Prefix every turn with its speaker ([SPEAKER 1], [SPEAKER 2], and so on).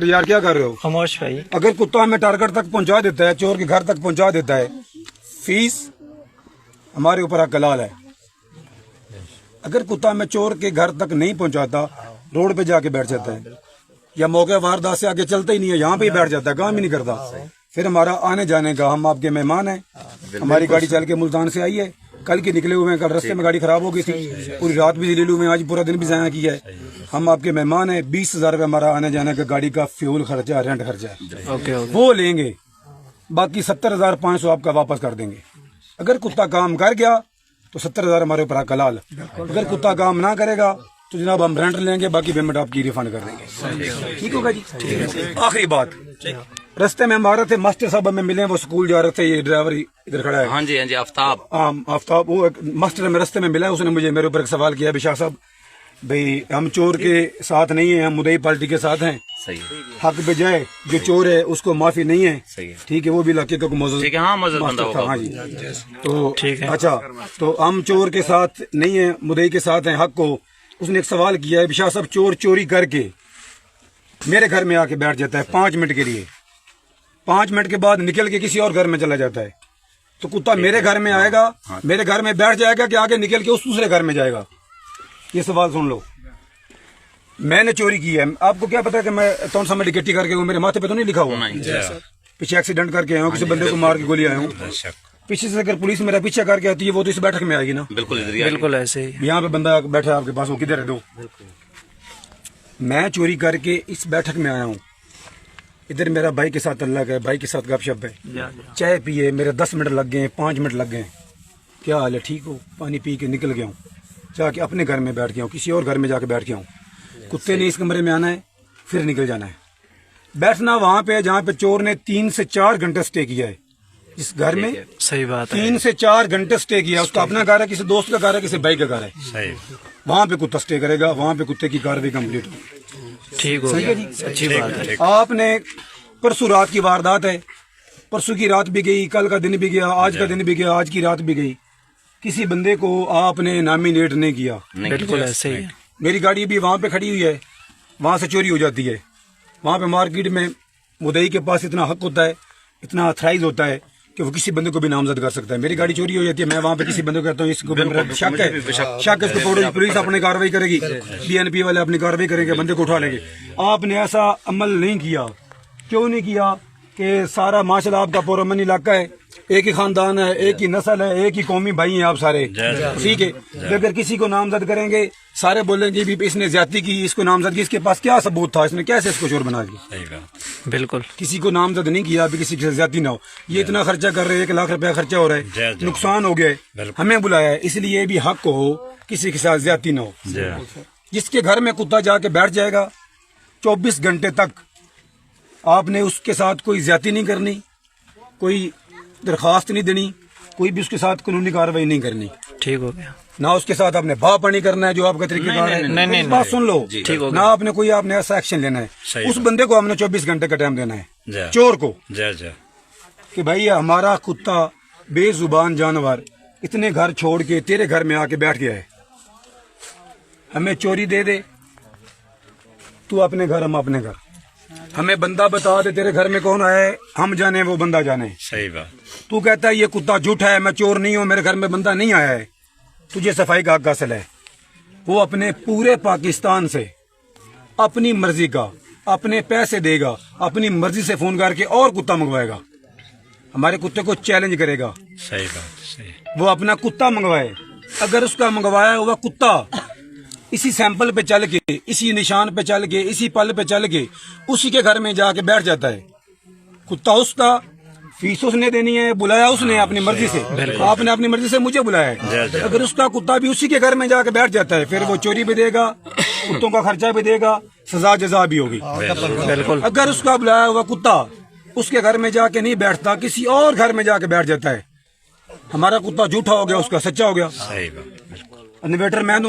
[SPEAKER 1] یار کیا کر رہے ہو؟
[SPEAKER 2] خاموش بھائی.
[SPEAKER 1] اگر کتا ہمیں ٹارگٹ تک پہنچا دیتا ہے، چور کے گھر تک پہنچا دیتا ہے، فیس ہمارے اوپر حلال ہے. اگر کتا ہمیں چور کے گھر تک نہیں پہنچاتا، روڈ پہ جا کے بیٹھ جاتا ہے یا موقع واردات سے آگے چلتا ہی نہیں ہے، یہاں پہ ہی بیٹھ جاتا ہے، کام ہی نہیں کرتا، پھر ہمارا آنے جانے کا، ہم آپ کے مہمان ہیں. ہماری گاڑی چل کے ملتان سے آئی ہے، کل کی نکلے ہوئے ہیں، کل رستے میں گاڑی خراب ہو گئی تھی، پوری رات بھی دلیلو میں، آج پورا دن بھی ضائع کیا ہے. ہم آپ کے مہمان ہیں، 20,000 روپے ہمارا آنے جانے کا گاڑی کا فیول خرچہ، رینٹ خرچہ ہے، وہ لیں گے. باقی 70,500 آپ کا واپس کر دیں گے. اگر کتا کام کر گیا تو 70,000 ہمارے اوپر حلال. اگر کتا کام نہ کرے گا تو جناب ہم رینٹ لیں گے، باقی پیمنٹ آپ کی ریفنڈ کر دیں گے. ٹھیک ہوگا جی. آخری بات، رستے میں ہمارے تھے ماسٹر صاحب ہمیں ملے، وہ اسکول جا رہے تھے، یہ ڈرائیور ادھر کھڑا ہے.
[SPEAKER 3] ہاں جی آفتاب.
[SPEAKER 1] آفتاب، وہ ماسٹر میں رستے میں ملا، اس نے مجھے میرے اوپر ایک سوال کیا، بشاہ صاحب بھئی ہم چور کے ساتھ نہیں ہیں، ہم مدعی پارٹی کے ساتھ ہیں.
[SPEAKER 3] صحیح.
[SPEAKER 1] حق پہ جائے، جو چور ہے اس کو معافی نہیں ہے.
[SPEAKER 3] صحیح.
[SPEAKER 1] ٹھیک ہے، وہ بھی علاقے کا معزز،
[SPEAKER 3] ٹھیک ہے. ہاں معزز بندہ ہوگا.
[SPEAKER 1] ہاں جی. تو اچھا، تو ہم چور کے ساتھ نہیں ہیں، مدعی کے ساتھ ہیں حق کو. اس نے ایک سوال کیا ہے، بشاہ صاحب چور چوری کر کے میرے گھر میں آ کے بیٹھ جاتا ہے 5 منٹ کے لیے، 5 منٹ کے بعد نکل کے کسی اور گھر میں چلا جاتا ہے، تو کتا میرے گھر میں آئے گا، میرے گھر میں بیٹھ جائے گا کہ آگے نکل کے اس دوسرے گھر میں جائے گا؟ یہ سوال سن لو. میں نے چوری کی ہے، آپ کو کیا پتا کہ میں کون سا میڈیکیٹی کر کے ہوں؟ میرے ماتھے پہ تو نہیں لکھا ہوا. پیچھے ایکسیڈنٹ کر کے آیا ہوں، کسی بندے کو مار کے گولی آیا ہوں. پیچھے سے اگر پولیس میرا پیچھے کر کے آتی ہے، وہ تو اس بیٹھک میں آئے گی نا.
[SPEAKER 2] بالکل ایسے ہی.
[SPEAKER 1] یہاں پہ بندہ بیٹھا ہے آپ کے پاس، وہ کدھر ہے؟ دو. میں چوری کر کے اس بیٹھک میں آیا ہوں، ادھر میرا بھائی کے ساتھ اللہ ہے، بھائی کے ساتھ گپ شپ ہے، چائے پیے، میرے 10 منٹ لگ گئے، 5 منٹ لگ گئے، کیا حال ہے؟ ٹھیک ہو؟ پانی پی کے نکل گیا ہوں، جا کے اپنے گھر میں بیٹھ گیا ہوں، کسی اور گھر میں جا کے بیٹھ گیا ہوں. کتے نے اس کمرے میں آنا ہے، پھر نکل جانا ہے. بیٹھنا وہاں پہ جہاں پہ چور نے 3 سے 4 گھنٹے سٹے کیا ہے. اس گھر میں
[SPEAKER 2] صحیح بات ہے.
[SPEAKER 1] 3 سے 4 گھنٹے سٹے کیا، اس کا اپنا گھر ہے، کسی دوست کا گھر ہے، کسی بھائی کا گھر ہے، وہاں پہ کتا سٹے کرے گا، وہاں پہ کتے کی کارروائی کمپلیٹ ہوگی.
[SPEAKER 2] ٹھیک ہو گیا. اچھی بات ہے.
[SPEAKER 1] آپ نے پرسوں رات کی واردات ہے، پرسوں کی رات بھی گئی، کل کا دن بھی گیا، آج کا دن بھی گیا، آج کی رات بھی گئی. کسی بندے کو آپ نے نامینیٹ نہیں کیا.
[SPEAKER 2] بالکل ایسے ہی.
[SPEAKER 1] میری گاڑی بھی وہاں پہ کھڑی ہوئی ہے، وہاں سے چوری ہو جاتی ہے. وہاں پہ مارکیٹ میں مدعی کے پاس اتنا حق ہوتا ہے، اتنا اتھرائز ہوتا ہے کہ وہ کسی بندے کو بھی نامزد کر سکتا ہے. میری گاڑی چوری ہو جاتی ہے، میں وہاں پہ کسی بندے کو کہتا ہوں اس کو شک ہے، شک اس کو پکڑو، پولیس اپنی کارروائی کرے گی، BNP والے اپنی کارروائی کریں گے، بندے کو اٹھا لیں گے. آپ نے ایسا عمل نہیں کیا. کیوں نہیں کیا؟ کہ سارا ماشاء اللہ آپ کا پرامن علاقہ ہے، ایک ہی خاندان ہے، ایک ہی نسل ہے، ایک ہی قومی بھائی ہیں آپ سارے. ٹھیک ہے، اگر کسی کو نامزد کریں گے، سارے بولیں گے بھی اس نے زیادتی کی، اس کو نامزد کی، اس کے پاس کیا ثبوت تھا، اس نے کیسے اس کو چور بنا دیا؟
[SPEAKER 2] بالکل.
[SPEAKER 1] کسی کو نامزد نہیں کیا، ابھی کسی کی زیادتی نہ ہو. یہ اتنا خرچہ کر رہے ہیں، 1 لاکھ روپیہ خرچہ ہو رہا ہے، نقصان ہو گیا ہے، ہمیں بلایا ہے، اس لیے بھی حق ہو، کسی کے ساتھ زیادتی نہ ہو. جس کے گھر میں کتا جا کے بیٹھ جائے گا، 24 گھنٹے تک آپ نے اس کے ساتھ کوئی زیادتی نہیں کرنی، کوئی درخواست نہیں دینی، کوئی بھی اس کے ساتھ قانونی کارروائی نہیں کرنی.
[SPEAKER 2] ٹھیک ہو گیا.
[SPEAKER 1] نہ اس کے ساتھ آپ نے باپ نہیں کرنا ہے جو آپ کا طریقہ کار ہے.
[SPEAKER 2] نہیں،
[SPEAKER 1] بات سن لو.
[SPEAKER 2] ٹھیک ہو
[SPEAKER 1] نہ آپ نے کوئی، آپ نے ایسا ایکشن لینا ہے. اس بندے کو ہم نے 24 گھنٹے کا ٹائم دینا ہے، چور کو، کہ بھائی ہمارا کتا بے زبان جانور اتنے گھر چھوڑ کے تیرے گھر میں آ کے بیٹھ گیا ہے، ہمیں چوری دے دے، تو اپنے گھر، ہم اپنے گھر. ہمیں بندہ بتا دے تیرے گھر میں کون آئے، ہم جانے وہ بندہ جانے.
[SPEAKER 3] صحیح بات.
[SPEAKER 1] تو کہتا ہے یہ کتا جھوٹا ہے، میں چور نہیں ہوں، میرے گھر میں بندہ نہیں آیا ہے، تجھے صفائی کا حق حاصل ہے. وہ اپنے پورے پاکستان سے اپنی مرضی کا، اپنے پیسے دے گا، اپنی مرضی سے فون کر کے اور کتا منگوائے گا، ہمارے کتے کو چیلنج کرے گا.
[SPEAKER 3] صحیح بات. صحیح.
[SPEAKER 1] وہ اپنا کتا منگوائے، اگر اس کا منگوایا ہوا کتا اسی سیمپل پہ چل کے، اسی نشان پہ چل کے، اسی پل پہ چل کے اسی کے گھر میں جا کے بیٹھ جاتا ہے، کتا اس کا، فیس اس نے دینی ہے، بلایا اس نے اپنی مرضی سے، آپ نے اپنی مرضی سے مجھے بلایا ہے. اگر اس کا کتا بھی اسی کے گھر میں جا کے بیٹھ جاتا ہے، پھر وہ چوری بھی دے گا، کتوں کا خرچہ بھی دے گا، سزا جزا بھی ہوگی.
[SPEAKER 2] بالکل.
[SPEAKER 1] اگر اس کا بلایا ہوا کتا اس کے گھر میں جا کے نہیں بیٹھتا، کسی اور گھر میں جا کے بیٹھ جاتا ہے، ہمارا کتا جھوٹا ہو گیا، اس کا سچا ہو گیا. انویٹر میں